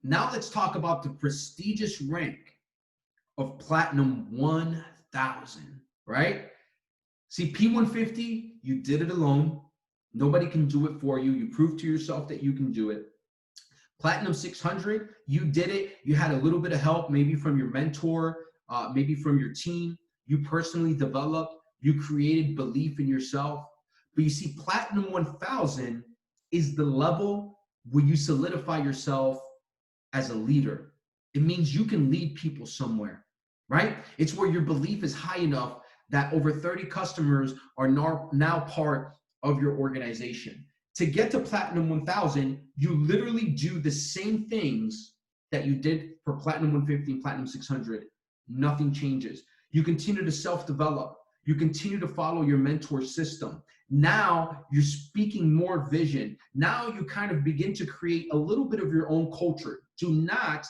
Now let's talk about the prestigious rank of Platinum 1000, right? See, P150, you did it alone. Nobody can do it for you. You proved to yourself that you can do it. Platinum 600, you did it. You had a little bit of help, maybe from your mentor, maybe from your team. You personally developed, you created belief in yourself. But you see, Platinum 1000 is the level where you solidify yourself as a leader. It means you can lead people somewhere, right? It's where your belief is high enough that over 30 customers are now part of your organization. To get to Platinum 1000, you literally do the same things that you did for Platinum 150 and Platinum 600. Nothing changes. You continue to self develop. You continue to follow your mentor system. Now you're speaking more vision. Now you kind of begin to create a little bit of your own culture. Do not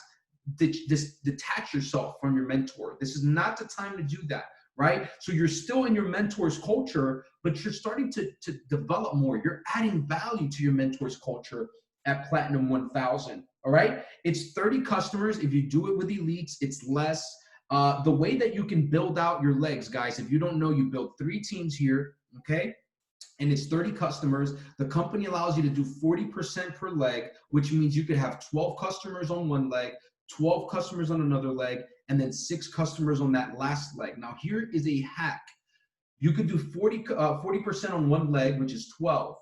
detach yourself from your mentor. This is not the time to do that, right? So you're still in your mentor's culture, but you're starting to develop more. You're adding value to your mentor's culture at Platinum 1000. All right. It's 30 customers. If you do it with elites, it's less. The way that you can build out your legs, guys, if you don't know, you build 3 teams here. Okay. And it's 30 customers. The company allows you to do 40% per leg, which means you could have 12 customers on one leg, 12 customers on another leg, and then 6 customers on that last leg. Now, here is a hack. You could do 40% on one leg, which is 12.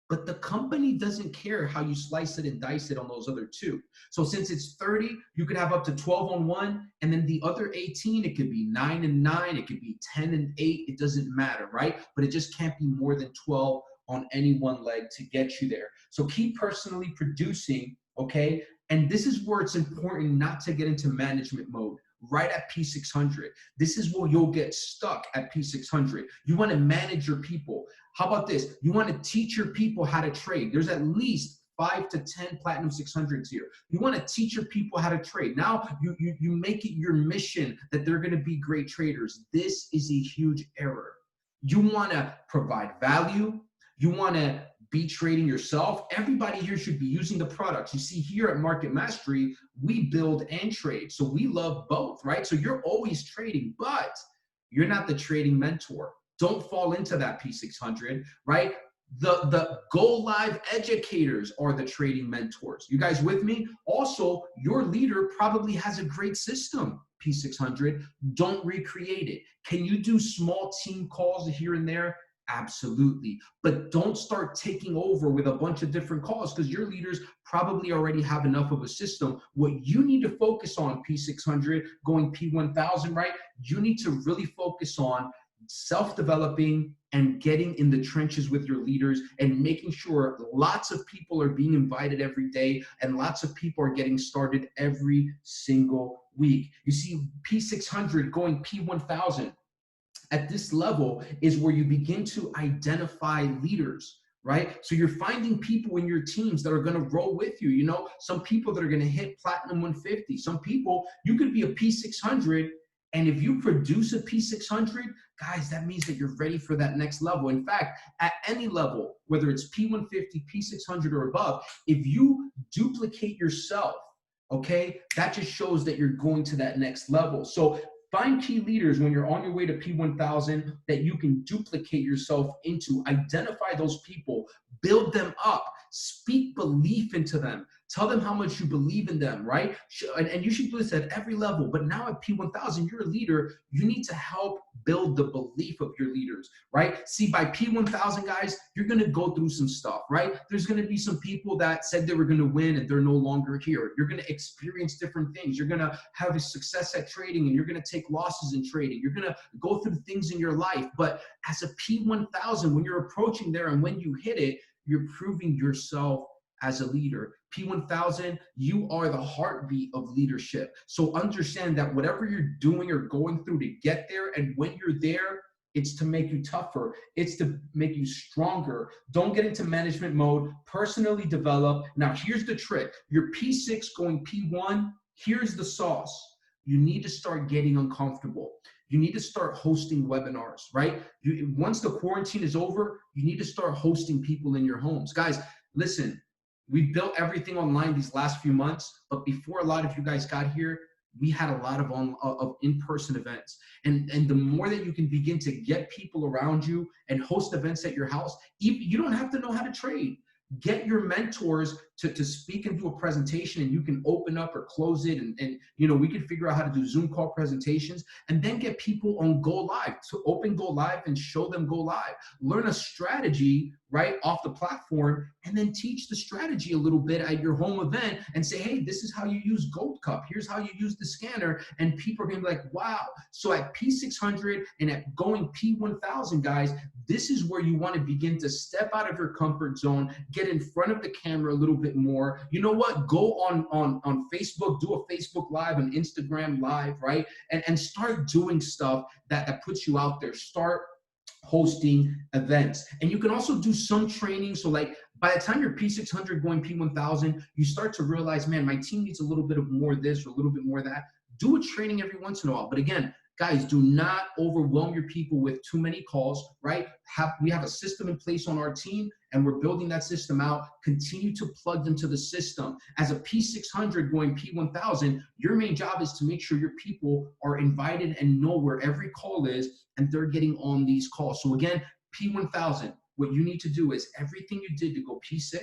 But the company doesn't care how you slice it and dice it on those other 2. So since it's 30, you could have up to 12 on one, and then the other 18, it could be 9 and 9, it could be 10 and 8, it doesn't matter, right? But it just can't be more than 12 on any one leg to get you there. So keep personally producing, okay? And this is where it's important not to get into management mode right at P600. This is where you'll get stuck at P600. You want to manage your people. How about this? You want to teach your people how to trade. There's at least 5 to 10 Platinum 600s here. You want to teach your people how to trade. Now you make it your mission that they're going to be great traders. This is a huge error. You want to provide value. You want to be trading yourself. Everybody here should be using the products. You see, here at Market Mastery, we build and trade. So we love both, right? So you're always trading, but you're not the trading mentor. Don't fall into that P600, right? The Go Live educators are the trading mentors. You guys with me? Also, your leader probably has a great system, P600. Don't recreate it. Can you do small team calls here and there? Absolutely. But don't start taking over with a bunch of different calls because your leaders probably already have enough of a system. What you need to focus on, P600, going P1000, right? You need to really focus on self-developing and getting in the trenches with your leaders and making sure lots of people are being invited every day and lots of people are getting started every single week. You see, P600 going P1000, at this level is where you begin to identify leaders, right? So you're finding people in your teams that are going to roll with you. You know, some people that are going to hit Platinum 150. Some people, you could be a P600, and if you produce a P600, guys, that means that you're ready for that next level. In fact, at any level, whether it's P150, P600, or above, if you duplicate yourself, okay, that just shows that you're going to that next level. So find key leaders when you're on your way to P1000 that you can duplicate yourself into. Identify those people, build them up, speak belief into them. Tell them how much you believe in them, right? And you should do this at every level. But now at P1000, you're a leader. You need to help build the belief of your leaders, right? See, by P1000, guys, you're going to go through some stuff, right? There's going to be some people that said they were going to win and they're no longer here. You're going to experience different things. You're going to have a success at trading and you're going to take losses in trading. You're going to go through things in your life. But as a P1000, when you're approaching there and when you hit it, you're proving yourself as a leader. P1000, you are the heartbeat of leadership. So understand that whatever you're doing or going through to get there, and when you're there, it's to make you tougher. It's to make you stronger. Don't get into management mode. Personally develop. Now, here's the trick. Your P6 going P1, here's the sauce. You need to start getting uncomfortable. You need to start hosting webinars, right? Once the quarantine is over, you need to start hosting people in your homes. Guys, listen, We built everything online these last few months, but before a lot of you guys got here, we had a lot of in-person events. And the more that you can begin to get people around you and host events at your house, you don't have to know how to trade. Get your mentors to speak and do a presentation, and you can open up or close it, and we can figure out how to do Zoom call presentations, and then get people on Go Live, to open Go Live and show them Go Live. Learn a strategy right off the platform, and then teach the strategy a little bit at your home event and say, hey, this is how you use Gold Cup. Here's how you use the scanner. And people are going to be like, wow. So at P600 and at going P1000, guys, this is where you want to begin to step out of your comfort zone, get in front of the camera a little bit more. You know what? Go on Facebook, do a Facebook Live, an Instagram Live, right? And start doing stuff that puts you out there. Start hosting events. And you can also do some training. So like by the time you're P600 going P1000, you start to realize, man, my team needs a little bit of more of this or a little bit more of that. Do a training every once in a while. But again, guys, do not overwhelm your people with too many calls, right? We have a system in place on our team, and we're building that system out. Continue to plug them to the system. As a P600 going P1000, your main job is to make sure your people are invited and know where every call is, and they're getting on these calls. So again, P1000, what you need to do is everything you did to go P6,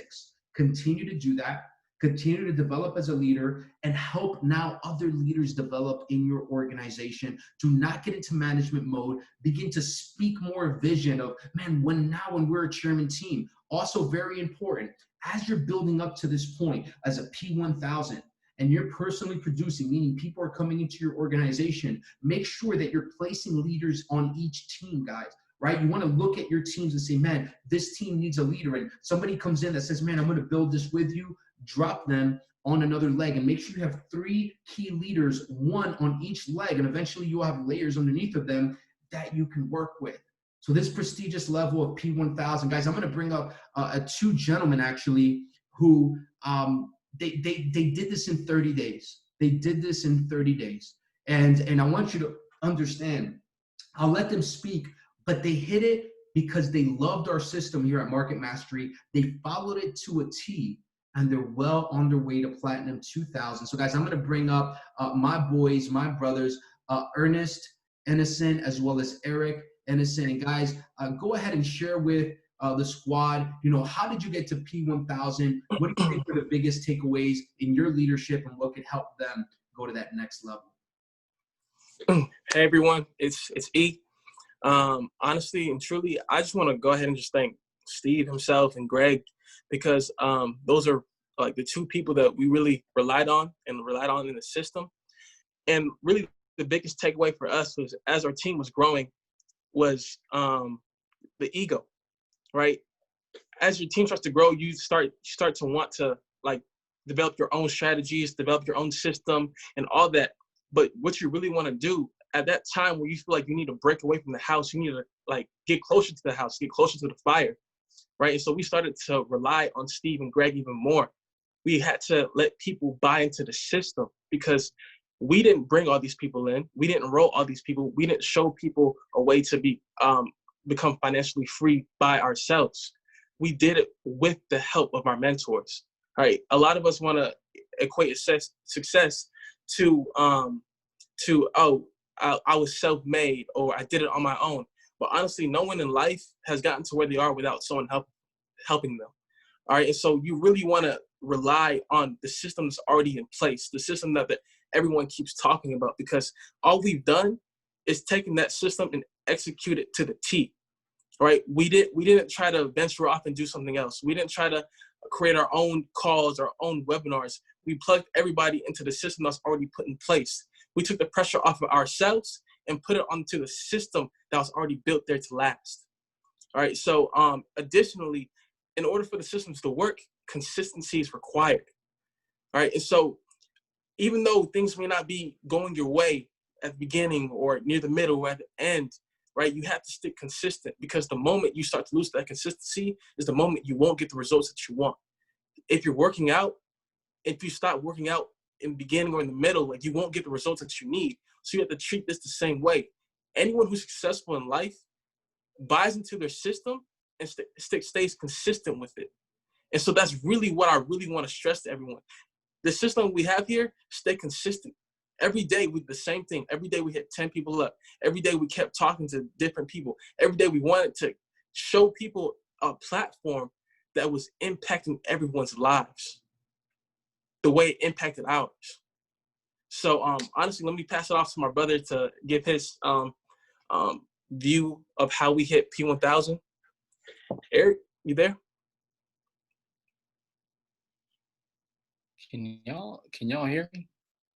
continue to do that. Continue to develop as a leader and help now other leaders develop in your organization. Do not get into management mode. Begin to speak more vision of, man, when we're a chairman team. Also very important, as you're building up to this point as a P1000 and you're personally producing, meaning people are coming into your organization, make sure that you're placing leaders on each team, guys. Right? You want to look at your teams and say, man, this team needs a leader. And somebody comes in that says, man, I'm going to build this with you. Drop them on another leg and make sure you have 3 key leaders, 1 on each leg. And eventually you'll have layers underneath of them that you can work with. So this prestigious level of P1000, guys, I'm going to bring up 2 gentlemen actually who they did this in 30 days. They did this in 30 days. And I want you to understand, I'll let them speak, but they hit it because they loved our system here at Market Mastery. They followed it to a T, and they're well on their way to Platinum 2000. So guys, I'm going to bring up my boys, my brothers, Ernest Ennison, as well as Eric Ennison. And guys, go ahead and share with the squad, how did you get to P1000? What do you think were the biggest takeaways in your leadership, and what could help them go to that next level? Hey everyone, it's E. Honestly and truly, I just want to go ahead and just thank Steve himself and Greg, because those are like the 2 people that we really relied on in the system. And really the biggest takeaway for us was, as our team was growing, was the ego, right? As your team starts to grow, you start to want to like develop your own strategies, develop your own system and all that. But what you really want to do at that time where you feel like you need to break away from the house, you need to like get closer to the house, get closer to the fire, right? And so we started to rely on Steve and Greg even more. We had to let people buy into the system, because we didn't bring all these people in. We didn't enroll all these people. We didn't show people a way to become financially free by ourselves. We did it with the help of our mentors, right? A lot of us want to equate success to I was self-made, or I did it on my own. But honestly, no one in life has gotten to where they are without someone helping them. All right. And so you really want to rely on the system that's already in place, the system that everyone keeps talking about, because all we've done is taken that system and execute it to the T. Right. We didn't try to venture off and do something else. We didn't try to create our own calls, our own webinars. We plugged everybody into the system that's already put in place. We took the pressure off of ourselves and put it onto the system that was already built there to last. All right. So additionally, in order for the systems to work, consistency is required. All right. And so even though things may not be going your way at the beginning or near the middle or at the end, right, you have to stick consistent, because the moment you start to lose that consistency is the moment you won't get the results that you want. If you're working out, if you stop working out in the beginning or in the middle, like, you won't get the results that you need. So you have to treat this the same way. Anyone who's successful in life buys into their system and stays consistent with it. And so that's really what I really want to stress to everyone. The system we have here, stay consistent. Every day we the same thing. Every day we hit 10 people up. Every day we kept talking to different people. Every day we wanted to show people a platform that was impacting everyone's lives the way it impacted ours. So honestly, let me pass it off to my brother to give his view of how we hit P1000. Eric, you there? Can y'all hear me?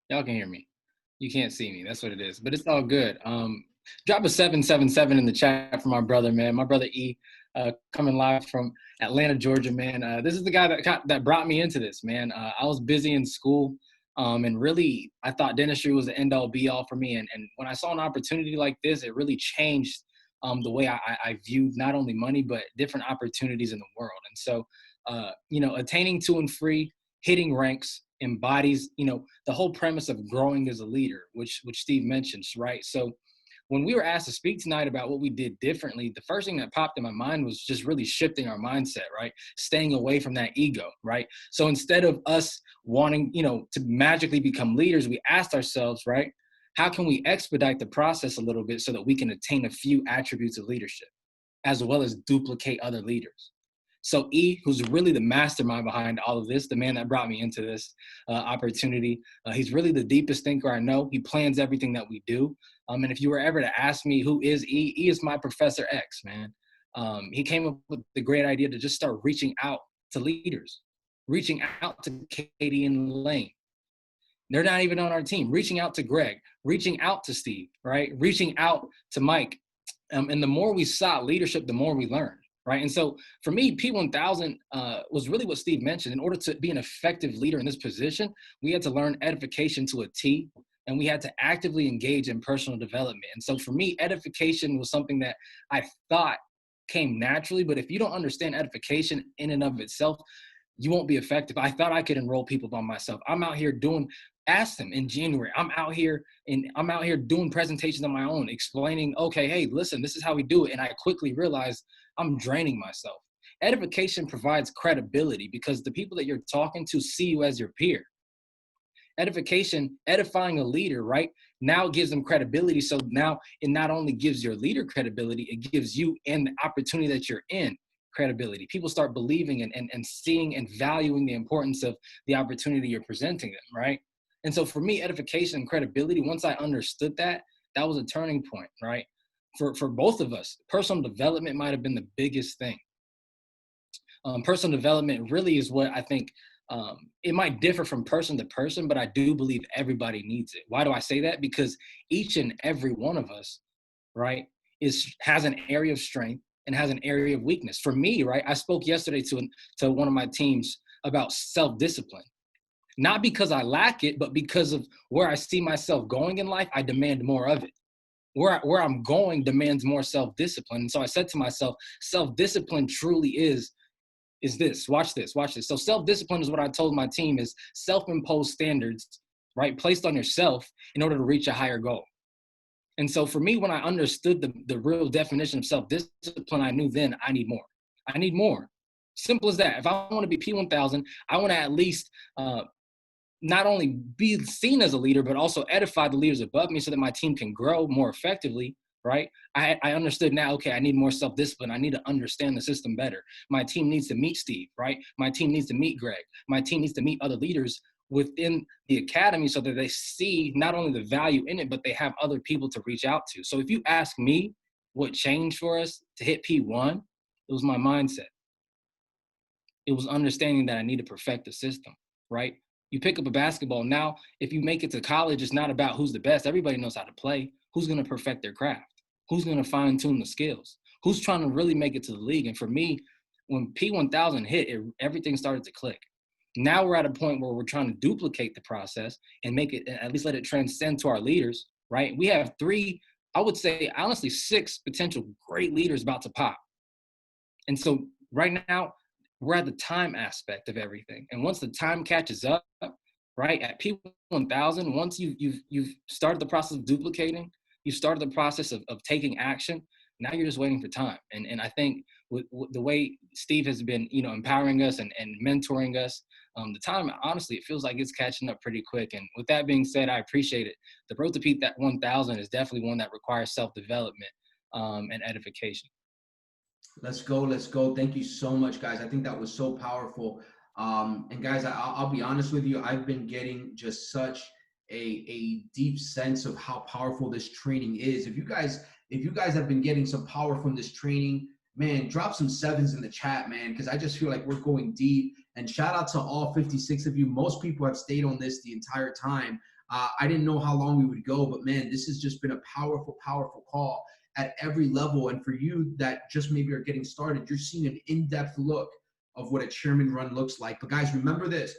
Y'all can hear me. You can't see me. That's what it is. But it's all good. Drop a 777 in the chat for my brother, man. My brother E, coming live from Atlanta, Georgia, man. This is the guy that brought me into this, man. I was busy in school, and really I thought dentistry was the end all be all for me. And when I saw an opportunity like this, it really changed the way I viewed not only money but different opportunities in the world. And so, attaining to and free, hitting ranks embodies, the whole premise of growing as a leader, which Steve mentions, right? So when we were asked to speak tonight about what we did differently, the first thing that popped in my mind was just really shifting our mindset, right? Staying away from that ego, right? So instead of us wanting, to magically become leaders, we asked ourselves, right, how can we expedite the process a little bit so that we can attain a few attributes of leadership, as well as duplicate other leaders? So E, who's really the mastermind behind all of this, the man that brought me into this opportunity, he's really the deepest thinker I know. He plans everything that we do. And if you were ever to ask me who is E, E is my Professor X, man. He came up with the great idea to just start reaching out to leaders, reaching out to Katie and Lane. They're not even on our team. Reaching out to Greg, reaching out to Steve, right? Reaching out to Mike. And the more we sought leadership, the more we learned. Right. And so for me, P1000 was really what Steve mentioned. In order to be an effective leader in this position, we had to learn edification to a T, and we had to actively engage in personal development. And so for me, edification was something that I thought came naturally. But if you don't understand edification in and of itself, you won't be effective. I thought I could enroll people by myself. I'm out here ask them in January. I'm out here doing presentations on my own, explaining, okay, hey, listen, this is how we do it. And I quickly realized I'm draining myself. Edification provides credibility because the people that you're talking to see you as your peer. Edification, edifying a leader, right, now gives them credibility. So now it not only gives your leader credibility, it gives you and the opportunity that you're in credibility. People start believing and seeing and valuing the importance of the opportunity you're presenting them, right? And so for me, edification and credibility, once I understood that was a turning point, right? For both of us, personal development might have been the biggest thing. Personal development really is what I think, it might differ from person to person, but I do believe everybody needs it. Why do I say that? Because each and every one of us, right, has an area of strength and has an area of weakness. For me, right, I spoke yesterday to one of my teams about self-discipline. Not because I lack it, but because of where I see myself going in life, I demand more of it. Where I'm going demands more self-discipline. And so I said to myself, self-discipline truly is this. Watch this. So self-discipline is what I told my team is self-imposed standards, right, placed on yourself in order to reach a higher goal. And so for me, when I understood the real definition of self-discipline, I knew then I need more. I need more. Simple as that. If I want to be P1000, I want to at least not only be seen as a leader, but also edify the leaders above me so that my team can grow more effectively, right? I understood now, okay, I need more self-discipline. I need to understand the system better. My team needs to meet Steve, right? My team needs to meet Greg. My team needs to meet other leaders within the academy so that they see not only the value in it, but they have other people to reach out to. So if you ask me what changed for us to hit P1, it was my mindset. It was understanding that I need to perfect the system, right? You pick up a basketball. Now, if you make it to college, it's not about who's the best. Everybody knows how to play. Who's going to perfect their craft? Who's going to fine tune the skills? Who's trying to really make it to the league? And for me, when P1000 hit, everything started to click. Now we're at a point where we're trying to duplicate the process and make it, at least let it transcend to our leaders, right? We have 3, I would say, honestly, 6 potential great leaders about to pop. And so right now, we're at the time aspect of everything. And once the time catches up, right, at P1000, once you've started the process of duplicating, you started the process of taking action, Now you're just waiting for time. And I think with the way Steve has been, empowering us and mentoring us, the time, honestly, it feels like it's catching up pretty quick. And with that being said, I appreciate it. The road to Pete that 1,000 is definitely one that requires self-development and edification. Let's go. Let's go. Thank you so much, guys. I think that was so powerful. And guys, I'll be honest with you. I've been getting just such a deep sense of how powerful this training is. If you guys have been getting some power from this training, man, drop some sevens in the chat, man, because I just feel like we're going deep. And shout out to all 56 of you. Most people have stayed on this the entire time. I didn't know how long we would go, but man, this has just been a powerful, powerful call at every level. And for you that just maybe are getting started, you're seeing an in-depth look of what a chairman run looks like. But guys, remember this: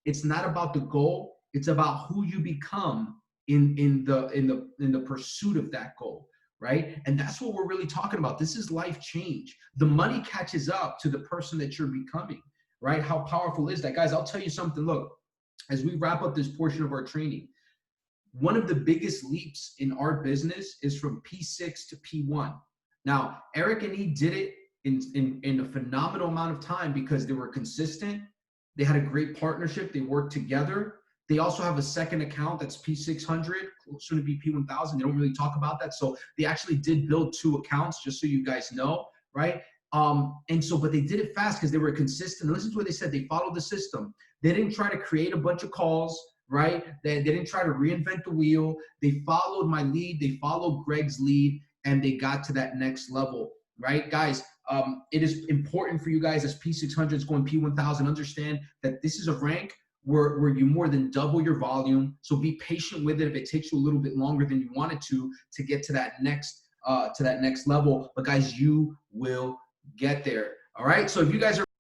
it's not about the goal; it's about who you become in the pursuit of that goal, right? And that's what we're really talking about. This is life change. The money catches up to the person that you're becoming, right? How powerful is that, guys? I'll tell you something. Look, as we wrap up this portion of our training, one of the biggest leaps in our business is from P6 to P1. Now, Eric and he did it in a phenomenal amount of time because they were consistent. They had a great partnership. They worked together. They also have a second account that's P600, soon to be P1000. They don't really talk about that. So they actually did build 2 accounts, just so you guys know, right? But they did it fast because they were consistent. Listen to what they said. They followed the system. They didn't try to create a bunch of calls, right? They didn't try to reinvent the wheel. They followed my lead. They followed Greg's lead, and they got to that next level, right? Guys, it is important for you guys as P600s going P1000, understand that this is a rank where you more than double your volume. So be patient with it if it takes you a little bit longer than you wanted to get to that next level. But guys, you will get there. All right. So if you guys are